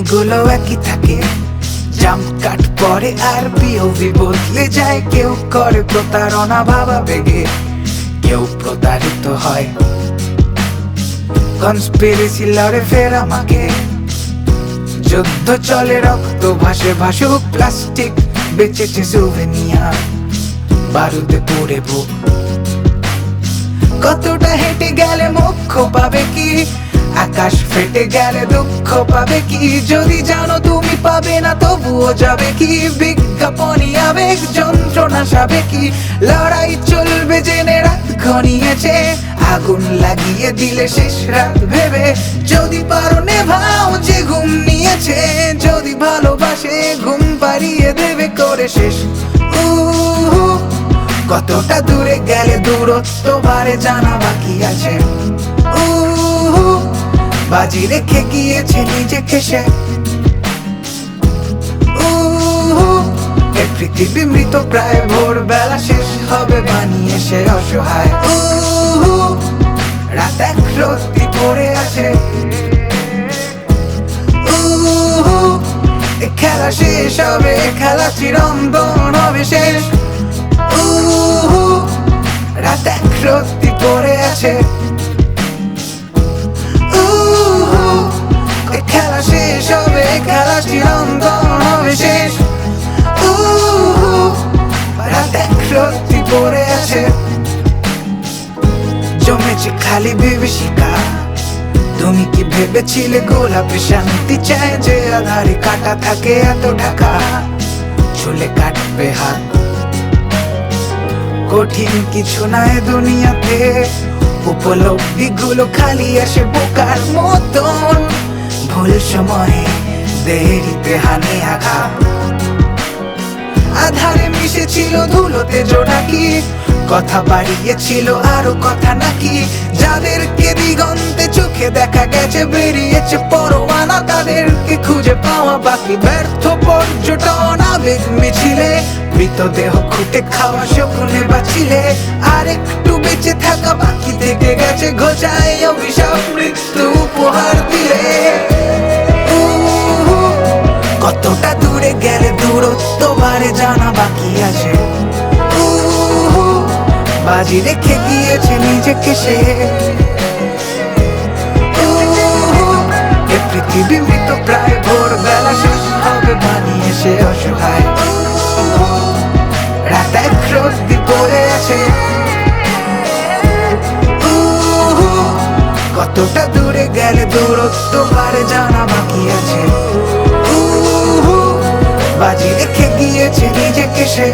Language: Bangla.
কাহিনীগুলো একই থাকে, জাম্প কাট পরে আর পিওভি বদলে যায়। কেউ করে প্রতারণা ভাবা বেগে, কেউ প্রতারিত হয়। কনস্পিরেসি লড়ে ফের আমাকে, যুদ্ধ চলে রক্ত ভাসে ভাসুক প্লাস্টিক, বেঁচেছে সুভেনিয়ার বারুদে পুড়ে বুক। কতটা হেঁটে গেলে মোক্ষ পাবে কি, আকাশ ফেটে গেলে দুঃখ পাবে কি? যদি জানো তুমি পাবে না তবুও যাবে কি? বিজ্ঞাপনী আবেগ যন্ত্রণা সাবে কি? লড়াই চলবে জেনে রাত ঘনিয়েছে, আগুন লাগিয়ে দিলে শেষ রাত ভেবে। যদি পারো নেভাও যে ঘুম নিয়েছে, যদি ভালোবাসে ঘুম পাড়িয়ে দেবে করে শেষ। কতটা দূরে গেলে দূরত্ব বাড়ে জানা বাকি আছে। বাজি রেখে গিয়েছে নিজেকে সে। এই পৃথিবী মৃত প্রায়, ভোরবেলা শেষ হবে বানিয়ে সে অসহায়। রাত এক রত্তি পড়ে আছে, খেলা শেষ হবে, খেলা চিরন্তন হবে শেষ। রাত এক রত্তি পড়ে আছে, খেলা শেষ হবে, খেলা চিরন্তন হবে শেষ। রাত এক রত্তি পড়ে আছে, জমেছে খালি বিভীষিকা। তুমি কি ভেবেছিলে গোলাপে শান্তি চায়, যে আধারে কাটা থাকে এত ঢাকা? চুলে কাটবে হাত, কঠিন কিছু নাই দুনিয়াতে। উপলব্ধি গুলো খালি আসে বোকার মতন, ভুল সময়ে দেরিতে হানে আঘাত। আধারে মিশেছিল ধুলোতে জোনাকি, কথা বাড়িয়েছিল আরো কথা নাকি? যাদেরকে দিগন্তে চোখে দেখা গেছে বেরিয়েছে পরোয়ানা, তাদেরকে খুঁজে পাওয়া বাকি। ব্যর্থ পর্যটন আবেগ মিছিলে, মৃতদেহ খুঁটে খাওয়া শকুনে বাঁচিলে। আর একটু বেঁচে থাকা বাকি থেকে গেছে ঘোচায় অভিশাপ মৃত্যু উপহার দিলে। কতটা দূরে গেলে দূরত্ব বাড়ে জানা বাকি আছে। বাজি রেখে গিয়েছে নিজেকে সে। এ পৃথিবী মৃত প্রায়, ভোরবেলা শেষ হবে বানিয়ে সে অসহায়। রাত এক রত্তি পড়ে আছে, কতটা দূরে গেলে দূরত্ব বাড়ে জানা বাকি আছে। বাজি রেখে গিয়েছে নিজেকে সে।